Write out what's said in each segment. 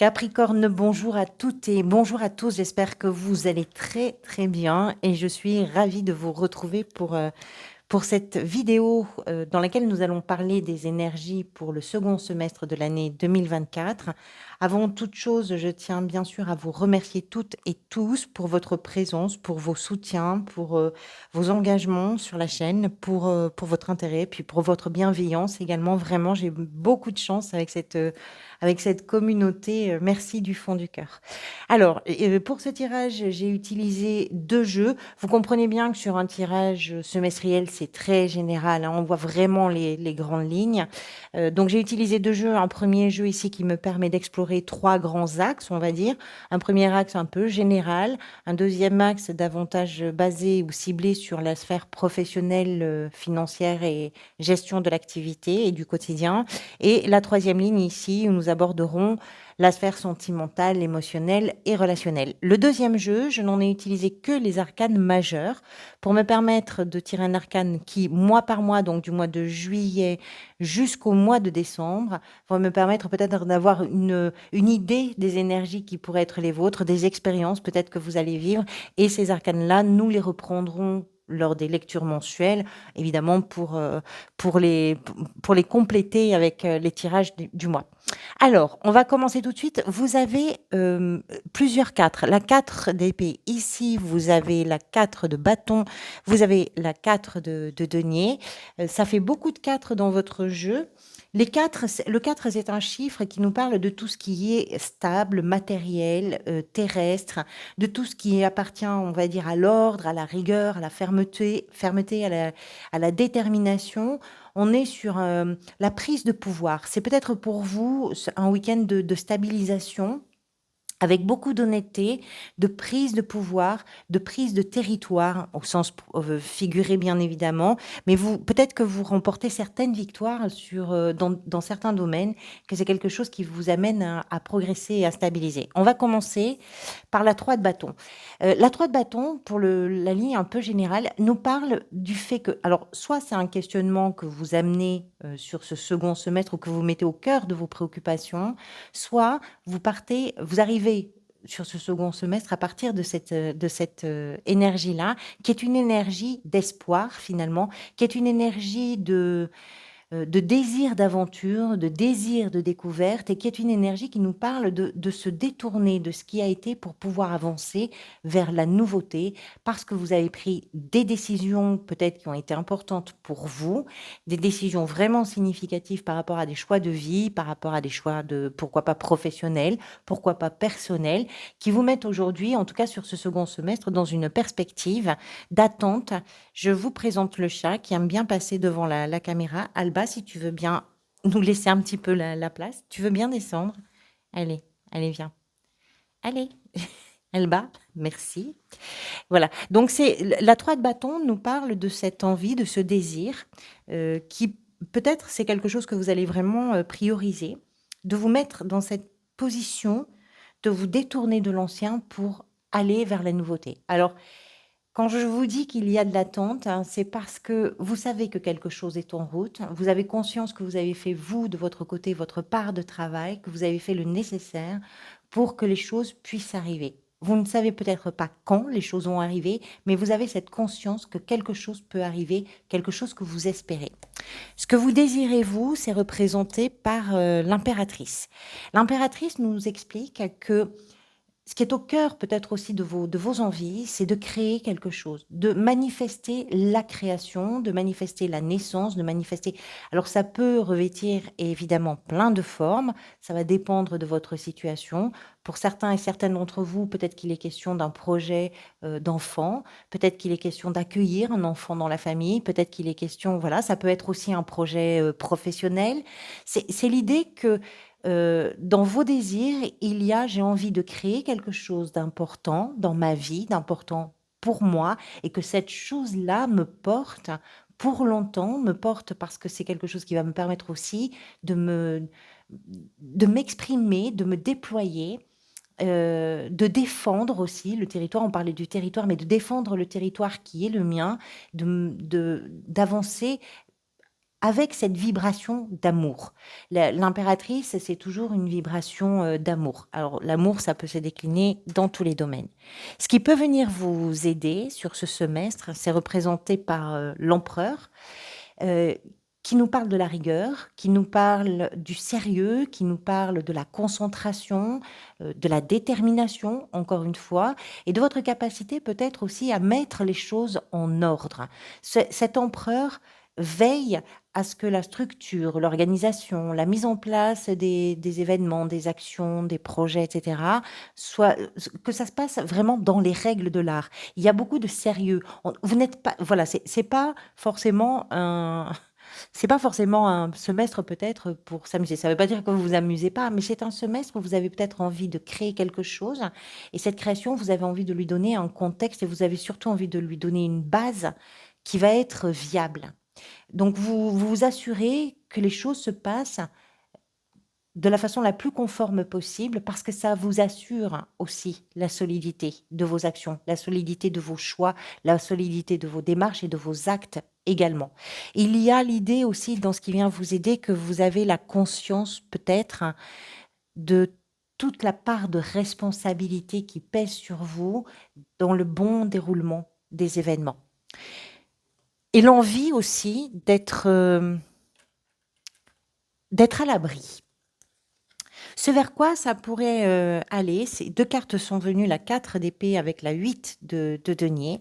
Capricorne, bonjour à toutes et bonjour à tous. J'espère que vous allez très très bien et je suis ravie de vous retrouver pour cette vidéo dans laquelle nous allons parler des énergies pour le second semestre de l'année 2024. Avant toute chose, je tiens bien sûr à vous remercier toutes et tous pour votre présence, pour vos soutiens, pour vos engagements sur la chaîne, pour votre intérêt, puis pour votre bienveillance également. Vraiment, j'ai beaucoup de chance avec cette communauté. Merci du fond du cœur. Alors, pour ce tirage, j'ai utilisé deux jeux. Vous comprenez bien que sur un tirage semestriel, c'est très général, hein, on voit vraiment les grandes lignes. Donc, j'ai utilisé deux jeux. Un premier jeu ici qui me permet d'explorer trois grands axes, on va dire. Un premier axe un peu général, un deuxième axe davantage basé ou ciblé sur la sphère professionnelle, financière et gestion de l'activité et du quotidien. Et la troisième ligne ici, où nous aborderons la sphère sentimentale, émotionnelle et relationnelle. Le deuxième jeu, je n'en ai utilisé que les arcanes majeurs pour me permettre de tirer un arcane qui, mois par mois, donc du mois de juillet jusqu'au mois de décembre, va me permettre peut-être d'avoir une idée des énergies qui pourraient être les vôtres, des expériences peut-être que vous allez vivre. Et ces arcanes-là, nous les reprendrons lors des lectures mensuelles, évidemment pour les, pour les compléter avec les tirages du mois. Alors, on va commencer tout de suite. Vous avez plusieurs 4. La 4 d'épée ici, vous avez la 4 de bâton, vous avez la 4 de denier. Ça fait beaucoup de 4 dans votre jeu. Le 4, c'est un chiffre qui nous parle de tout ce qui est stable, matériel, terrestre, de tout ce qui appartient, on va dire, à l'ordre, à la rigueur, à la fermeté à la détermination. On est sur la prise de pouvoir. C'est peut-être pour vous un week-end de stabilisation avec beaucoup d'honnêteté, de prise de pouvoir, de prise de territoire, au sens figuré bien évidemment, mais vous peut-être que vous remportez certaines victoires dans certains domaines, que c'est quelque chose qui vous amène à progresser et à stabiliser. On va commencer par la 3 de bâton. La 3 de bâton, pour la ligne un peu générale, nous parle du fait que, alors soit c'est un questionnement que vous amenez sur ce second semestre ou que vous mettez au cœur de vos préoccupations, soit vous arrivez sur ce second semestre à partir de cette énergie-là, qui est une énergie d'espoir finalement, qui est une énergie de désir d'aventure, de désir de découverte, et qui est une énergie qui nous parle de se détourner de ce qui a été pour pouvoir avancer vers la nouveauté, parce que vous avez pris des décisions peut-être qui ont été importantes pour vous, des décisions vraiment significatives par rapport à des choix de vie, par rapport à des choix de, pourquoi pas professionnels, pourquoi pas personnels, qui vous mettent aujourd'hui, en tout cas sur ce second semestre, dans une perspective d'attente. Je vous présente le chat qui aime bien passer devant la caméra. Alba, si tu veux bien nous laisser un petit peu la place. Tu veux bien descendre? Allez, allez, viens. Allez. Alba, merci. Voilà. Donc, la 3 de bâton nous parle de cette envie, de ce désir, qui peut-être c'est quelque chose que vous allez vraiment prioriser, de vous mettre dans cette position, de vous détourner de l'ancien pour aller vers la nouveauté. Alors, quand je vous dis qu'il y a de l'attente, hein, c'est parce que vous savez que quelque chose est en route, vous avez conscience que vous avez fait, vous, de votre côté, votre part de travail, que vous avez fait le nécessaire pour que les choses puissent arriver. Vous ne savez peut-être pas quand les choses vont arriver, mais vous avez cette conscience que quelque chose peut arriver, quelque chose que vous espérez. Ce que vous désirez, vous, c'est représenté par l'impératrice. L'impératrice nous explique que ce qui est au cœur peut-être aussi de vos envies, c'est de créer quelque chose, de manifester la création, de manifester la naissance, de manifester. Alors ça peut revêtir évidemment plein de formes, ça va dépendre de votre situation. Pour certains et certaines d'entre vous, peut-être qu'il est question d'un projet d'enfant, peut-être qu'il est question d'accueillir un enfant dans la famille, peut-être qu'il est question, voilà, ça peut être aussi un projet professionnel. C'est l'idée que dans vos désirs, il y a, j'ai envie de créer quelque chose d'important dans ma vie, d'important pour moi, et que cette chose-là me porte pour longtemps, me porte parce que c'est quelque chose qui va me permettre aussi de de m'exprimer, de me déployer, de défendre aussi le territoire. On parlait du territoire, mais de défendre le territoire qui est le mien, d'avancer avec cette vibration d'amour. L'impératrice, c'est toujours une vibration d'amour. Alors l'amour, ça peut se décliner dans tous les domaines. Ce qui peut venir vous aider sur ce semestre, c'est représenté par l'empereur, euh, qui nous parle de la rigueur, qui nous parle du sérieux, qui nous parle de la concentration, de la détermination, encore une fois, et de votre capacité peut-être aussi à mettre les choses en ordre. Cet empereur veille à ce que la structure, l'organisation, la mise en place des événements, des actions, des projets, etc., que ça se passe vraiment dans les règles de l'art. Il y a beaucoup de sérieux. Vous n'êtes pas, voilà, c'est pas forcément un, c'est pas forcément un semestre peut-être pour s'amuser. Ça ne veut pas dire que vous vous amusez pas, mais c'est un semestre où vous avez peut-être envie de créer quelque chose. Et cette création, vous avez envie de lui donner un contexte et vous avez surtout envie de lui donner une base qui va être viable. Donc vous vous assurez que les choses se passent de la façon la plus conforme possible parce que ça vous assure aussi la solidité de vos actions, la solidité de vos choix, la solidité de vos démarches et de vos actes également. Il y a l'idée aussi dans ce qui vient vous aider que vous avez la conscience peut-être de toute la part de responsabilité qui pèse sur vous dans le bon déroulement des événements. Et l'envie aussi d'être à l'abri. Ce vers quoi ça pourrait aller, ces deux cartes sont venues, la 4 d'épée avec la 8 de denier,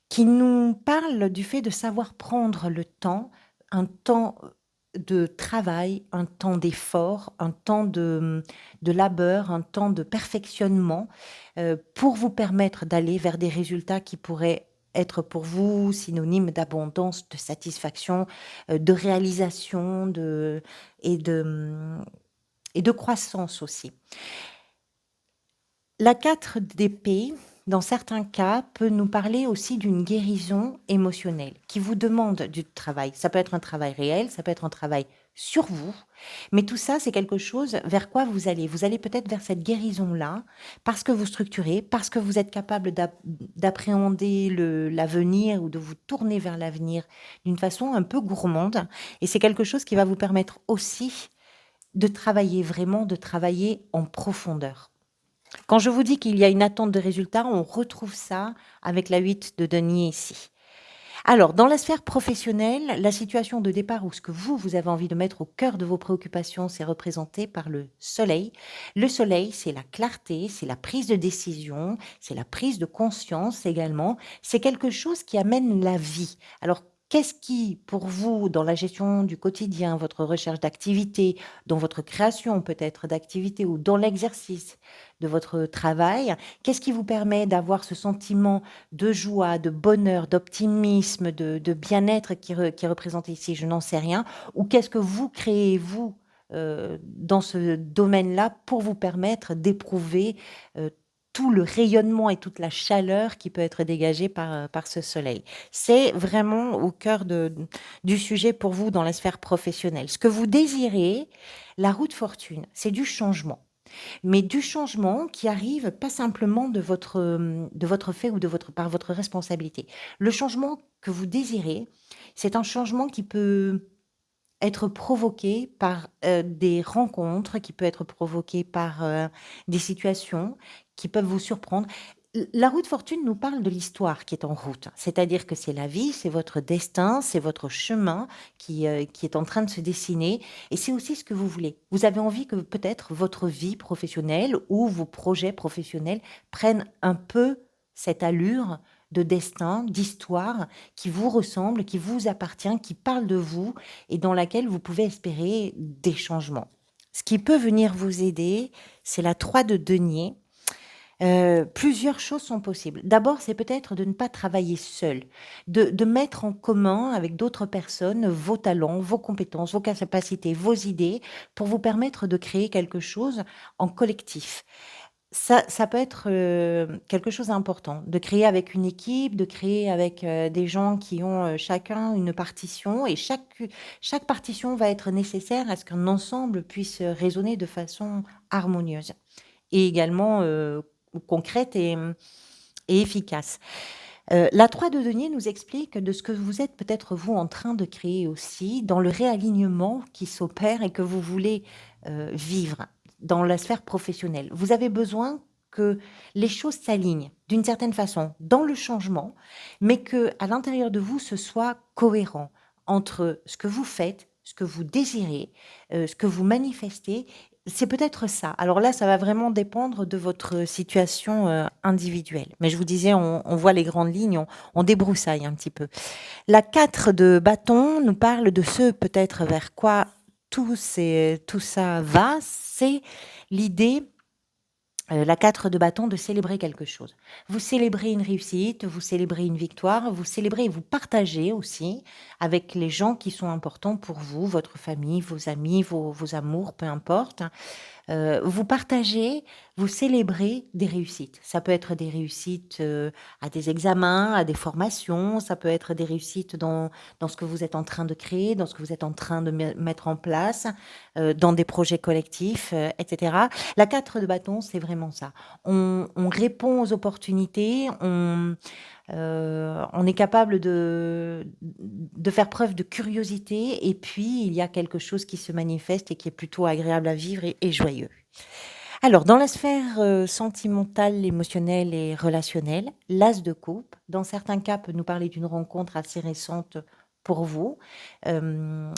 qui nous parle du fait de savoir prendre le temps, un temps de travail, un temps d'effort, un temps de labeur, un temps de perfectionnement pour vous permettre d'aller vers des résultats qui pourraient être pour vous synonymes d'abondance, de satisfaction, de réalisation et de croissance aussi. La 4 d'épée, dans certains cas, peut nous parler aussi d'une guérison émotionnelle qui vous demande du travail. Ça peut être un travail réel, ça peut être un travail sur vous, mais tout ça, c'est quelque chose vers quoi vous allez. Vous allez peut-être vers cette guérison-là parce que vous structurez, parce que vous êtes capable d'appréhender l'avenir ou de vous tourner vers l'avenir d'une façon un peu gourmande. Et c'est quelque chose qui va vous permettre aussi de travailler vraiment, de travailler en profondeur. Quand je vous dis qu'il y a une attente de résultats, on retrouve ça avec la 8 de denier ici. Alors, dans la sphère professionnelle, la situation de départ ou ce que vous avez envie de mettre au cœur de vos préoccupations, c'est représenté par le soleil. Le soleil, c'est la clarté, c'est la prise de décision, c'est la prise de conscience également. C'est quelque chose qui amène la vie. Alors, qu'est-ce qui, pour vous, dans la gestion du quotidien, votre recherche d'activité, dans votre création peut-être d'activité ou dans l'exercice de votre travail, qu'est-ce qui vous permet d'avoir ce sentiment de joie, de bonheur, d'optimisme, de bien-être qui est représenté ici? Je n'en sais rien. Ou qu'est-ce que vous créez, vous, dans ce domaine-là pour vous permettre d'éprouver tout le rayonnement et toute la chaleur qui peut être dégagée par ce soleil. C'est vraiment au cœur du sujet pour vous dans la sphère professionnelle. Ce que vous désirez, la roue de fortune, c'est du changement. Mais du changement qui arrive pas simplement de votre fait ou par votre responsabilité. Le changement que vous désirez, c'est un changement qui peut être provoqué par des rencontres, qui peut être provoqué par des situations qui peuvent vous surprendre. La roue de fortune nous parle de l'histoire qui est en route, c'est-à-dire que c'est la vie, c'est votre destin, c'est votre chemin qui est en train de se dessiner et c'est aussi ce que vous voulez. Vous avez envie que peut-être votre vie professionnelle ou vos projets professionnels prennent un peu cette allure de destin, d'histoire qui vous ressemble, qui vous appartient, qui parle de vous et dans laquelle vous pouvez espérer des changements. Ce qui peut venir vous aider, c'est la 3 de denier. Plusieurs choses sont possibles. D'abord, c'est peut-être de ne pas travailler seul, de mettre en commun avec d'autres personnes vos talents, vos compétences, vos capacités, vos idées pour vous permettre de créer quelque chose en collectif. Ça peut être quelque chose d'important, de créer avec une équipe, de créer avec des gens qui ont chacun une partition et chaque partition va être nécessaire à ce qu'un ensemble puisse résonner de façon harmonieuse et également concrète et efficace. La 3 de denier nous explique de ce que vous êtes peut-être vous en train de créer aussi, dans le réalignement qui s'opère et que vous voulez vivre dans la sphère professionnelle. Vous avez besoin que les choses s'alignent d'une certaine façon dans le changement, mais que à l'intérieur de vous, ce soit cohérent entre ce que vous faites, ce que vous désirez, ce que vous manifestez. C'est peut-être ça. Alors là, ça va vraiment dépendre de votre situation individuelle. Mais je vous disais, on voit les grandes lignes, on débroussaille un petit peu. La 4 de bâton nous parle de ce peut-être vers quoi tout ça va. C'est l'idée, la 4 de bâton, de célébrer quelque chose. Vous célébrez une réussite, vous célébrez une victoire, vous célébrez et vous partagez aussi avec les gens qui sont importants pour vous, votre famille, vos amis, vos amours, peu importe. Vous partagez, vous célébrez des réussites. Ça peut être des réussites à des examens, à des formations, ça peut être des réussites dans ce que vous êtes en train de créer, dans ce que vous êtes en train de mettre en place, dans des projets collectifs, etc. La 4 de bâton, c'est vraiment ça. On répond aux opportunités, on est capable de faire preuve de curiosité et puis il y a quelque chose qui se manifeste et qui est plutôt agréable à vivre et joyeux. Alors, dans la sphère sentimentale, émotionnelle et relationnelle, l'as de coupe, dans certains cas, peut nous parler d'une rencontre assez récente pour vous. Euh,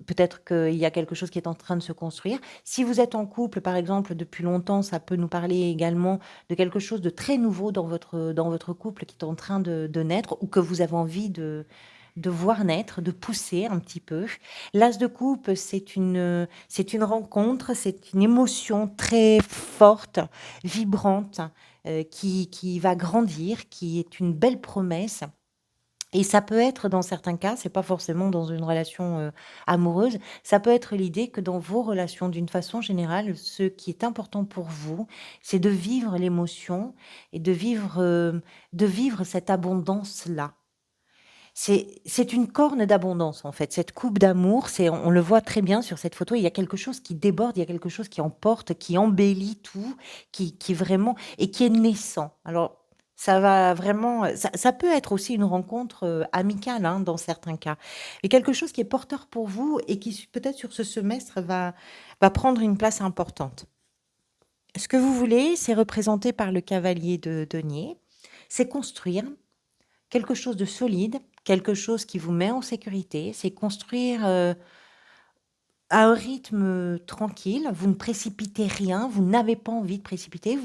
Peut-être qu'il y a quelque chose qui est en train de se construire. Si vous êtes en couple, par exemple, depuis longtemps, ça peut nous parler également de quelque chose de très nouveau dans votre couple qui est en train de naître ou que vous avez envie de voir naître, de pousser un petit peu. L'as de coupe, c'est une rencontre, c'est une émotion très forte, vibrante, qui va grandir, qui est une belle promesse. Et ça peut être dans certains cas, c'est pas forcément dans une relation, amoureuse, ça peut être l'idée que dans vos relations, d'une façon générale, ce qui est important pour vous, c'est de vivre l'émotion et de vivre cette abondance-là. C'est une corne d'abondance, en fait. Cette coupe d'amour, on le voit très bien sur cette photo, il y a quelque chose qui déborde, il y a quelque chose qui emporte, qui embellit tout, qui vraiment et qui est naissant. Alors, ça va vraiment, ça peut être aussi une rencontre, amicale, hein, dans certains cas. Et quelque chose qui est porteur pour vous et qui peut-être sur ce semestre va prendre une place importante. Ce que vous voulez, c'est représenté par le cavalier de denier, c'est construire quelque chose de solide, quelque chose qui vous met en sécurité, c'est construire, à un rythme, tranquille. Vous ne précipitez rien, vous n'avez pas envie de précipiter,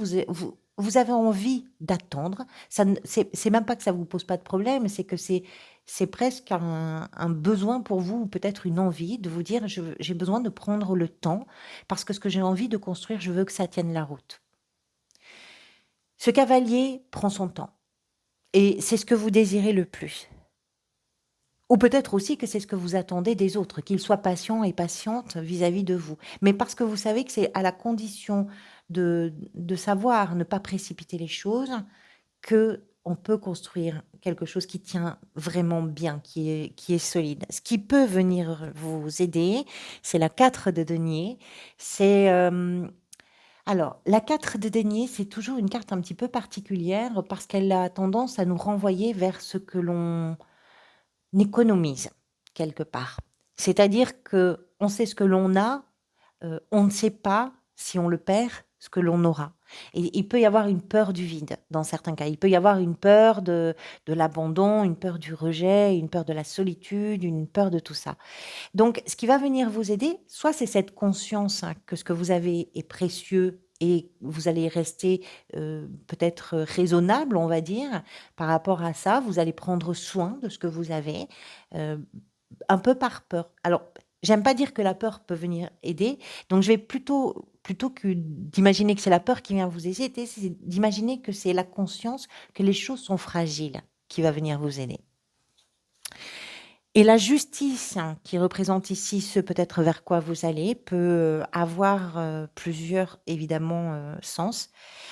vous avez envie d'attendre. Ça ne c'est même pas que ça vous pose pas de problème, c'est que c'est presque un besoin pour vous ou peut-être une envie de vous dire: J'ai besoin de prendre le temps parce que ce que j'ai envie de construire, je veux que ça tienne la route». Ce cavalier prend son temps et c'est ce que vous désirez le plus. Ou peut-être aussi que c'est ce que vous attendez des autres, qu'ils soient patients et patientes vis-à-vis de vous. Mais parce que vous savez que c'est à la condition de savoir ne pas précipiter les choses que on peut construire quelque chose qui tient vraiment bien, qui est solide. Ce qui peut venir vous aider, c'est la 4 de denier. C'est alors, la 4 de denier, c'est toujours une carte un petit peu particulière parce qu'elle a tendance à nous renvoyer vers ce que l'on économise quelque part. C'est-à-dire que on sait ce que l'on a, on ne sait pas si on le perd, ce que l'on aura. Et il peut y avoir une peur du vide dans certains cas. Il peut y avoir une peur de l'abandon, une peur du rejet, une peur de la solitude, une peur de tout ça. Donc, ce qui va venir vous aider, soit c'est cette conscience hein, que ce que vous avez est précieux et vous allez rester peut-être raisonnable, on va dire, par rapport à ça. Vous allez prendre soin de ce que vous avez, euh, un peu par peur. Alors, j'aime pas dire que la peur peut venir aider, donc je vais plutôt que d'imaginer que c'est la peur qui vient vous aider, c'est d'imaginer que c'est la conscience que les choses sont fragiles qui va venir vous aider. Et la justice hein, qui représente ici ce peut-être vers quoi vous allez peut avoir plusieurs évidemment sens.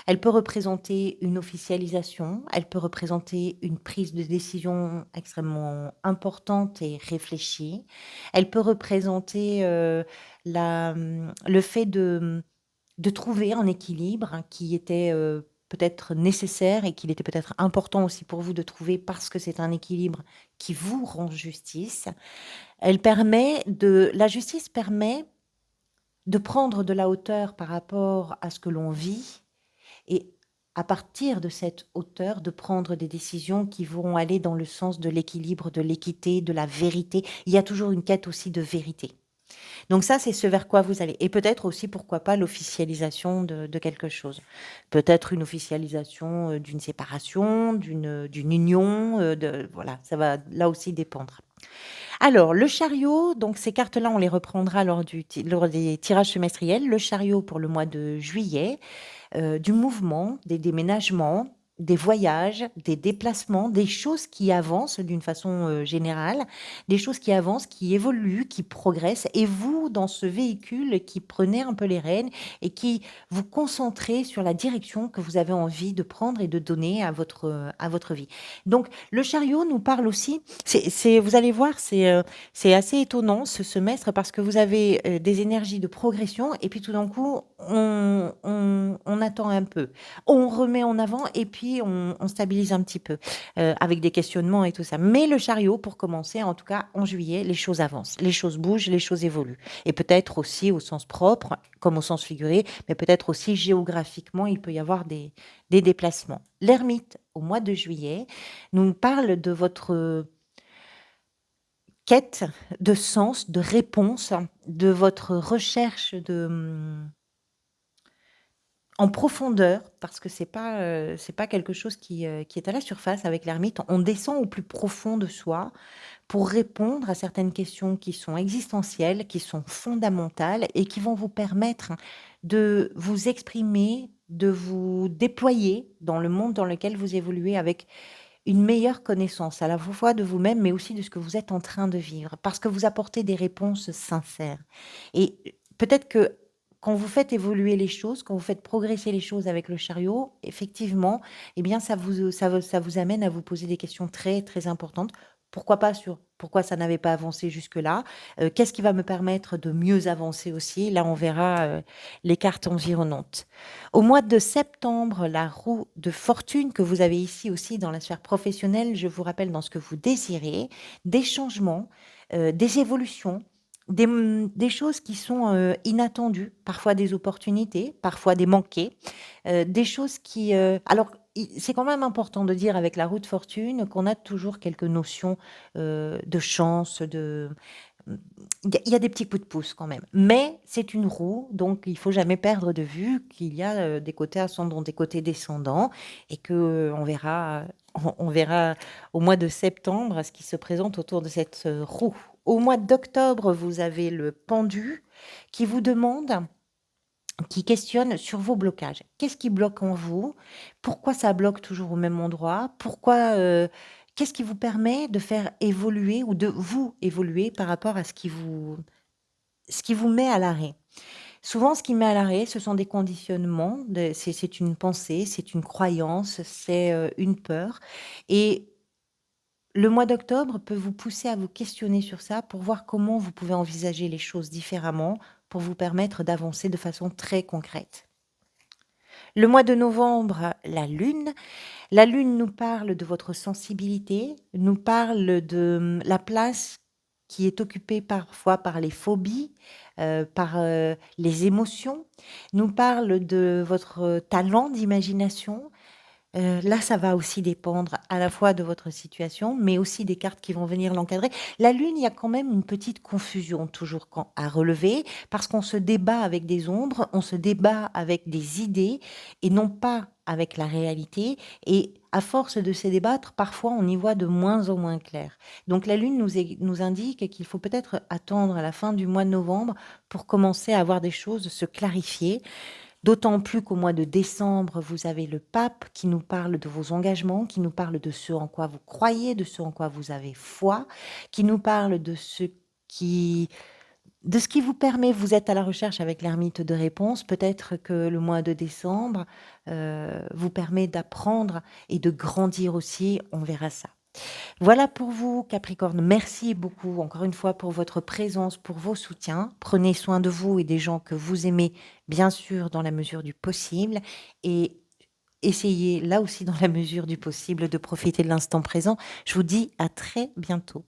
Elle peut représenter une officialisation, elle peut représenter une prise de décision extrêmement importante et réfléchie. Elle peut représenter le fait de trouver un équilibre hein, qui était peut-être nécessaire et qu'il était peut-être important aussi pour vous de trouver parce que c'est un équilibre qui vous rend justice. La justice permet de prendre de la hauteur par rapport à ce que l'on vit et à partir de cette hauteur, de prendre des décisions qui vont aller dans le sens de l'équilibre, de l'équité, de la vérité. Il y a toujours une quête aussi de vérité. Donc ça, c'est ce vers quoi vous allez. Et peut-être aussi, pourquoi pas, l'officialisation de quelque chose. Peut-être une officialisation d'une séparation, d'une union. Voilà, ça va là aussi dépendre. Alors, le chariot, donc ces cartes-là, on les reprendra lors des tirages semestriels. Le chariot pour le mois de juillet, du mouvement, des déménagements, des voyages, des déplacements, des choses qui avancent d'une façon générale, des choses qui avancent, qui évoluent, qui progressent, et vous, dans ce véhicule, qui prenez un peu les rênes et qui vous concentrez sur la direction que vous avez envie de prendre et de donner à votre vie. Donc, le chariot nous parle aussi, vous allez voir, c'est assez étonnant ce semestre parce que vous avez des énergies de progression et puis tout d'un coup, on attend un peu. On remet en avant et puis on stabilise un petit peu avec des questionnements et tout ça. Mais le chariot, pour commencer, en tout cas en juillet, les choses avancent, les choses bougent, les choses évoluent. Et peut-être aussi au sens propre, comme au sens figuré, mais peut-être aussi géographiquement, il peut y avoir des déplacements. L'ermite, au mois de juillet, nous parle de votre quête de sens, de réponse, de votre recherche en profondeur, parce que c'est pas quelque chose qui est à la surface avec l'ermite. On descend au plus profond de soi pour répondre à certaines questions qui sont existentielles, qui sont fondamentales et qui vont vous permettre de vous exprimer, de vous déployer dans le monde dans lequel vous évoluez avec une meilleure connaissance à la fois de vous-même, mais aussi de ce que vous êtes en train de vivre, parce que vous apportez des réponses sincères. Et peut-être que quand vous faites évoluer les choses, quand vous faites progresser les choses avec le chariot, effectivement, eh bien, ça vous amène à vous poser des questions très, très importantes. Pourquoi pas sur pourquoi ça n'avait pas avancé jusque-là? Qu'est-ce qui va me permettre de mieux avancer aussi? Là, on verra les cartes environnantes. Au mois de septembre, la roue de fortune que vous avez ici aussi dans la sphère professionnelle, je vous rappelle dans ce que vous désirez, des changements, des évolutions, des choses qui sont inattendues, parfois des opportunités, parfois des manqués, des choses qui... alors, c'est quand même important de dire avec la roue de fortune qu'on a toujours quelques notions de chance, il y a des petits coups de pouce quand même, mais c'est une roue, donc il faut jamais perdre de vue qu'il y a des côtés ascendants, des côtés descendants, et que on verra au mois de septembre ce qui se présente autour de cette roue. Au mois d'octobre, vous avez le pendu qui vous demande, qui questionne sur vos blocages. Qu'est-ce qui bloque en vous? Pourquoi ça bloque toujours au même endroit? Qu'est-ce qui vous permet de faire évoluer ou de vous évoluer par rapport à ce qui vous met à l'arrêt? Souvent, ce qui met à l'arrêt, ce sont des conditionnements, c'est une pensée, c'est une croyance, c'est une peur. Et le mois d'octobre peut vous pousser à vous questionner sur ça pour voir comment vous pouvez envisager les choses différemment pour vous permettre d'avancer de façon très concrète. Le mois de novembre, la lune. La lune nous parle de votre sensibilité, nous parle de la place qui est occupée parfois par les phobies, par les émotions, nous parle de votre talent d'imagination. Là, ça va aussi dépendre à la fois de votre situation, mais aussi des cartes qui vont venir l'encadrer. La lune, il y a quand même une petite confusion toujours à relever, parce qu'on se débat avec des ombres, on se débat avec des idées, et non pas avec la réalité. Et à force de se débattre, parfois, on y voit de moins en moins clair. Donc la lune nous indique qu'il faut peut-être attendre à la fin du mois de novembre pour commencer à voir des choses se clarifier. D'autant plus qu'au mois de décembre, vous avez le pape qui nous parle de vos engagements, qui nous parle de ce en quoi vous croyez, de ce en quoi vous avez foi, qui nous parle qui, de ce qui vous permet, vous êtes à la recherche avec l'ermite de réponse, peut-être que le mois de décembre vous permet d'apprendre et de grandir aussi, on verra ça. Voilà pour vous, Capricorne. Merci beaucoup, encore une fois, pour votre présence, pour vos soutiens. Prenez soin de vous et des gens que vous aimez, bien sûr, dans la mesure du possible. Et essayez là aussi dans la mesure du possible de profiter de l'instant présent. Je vous dis à très bientôt.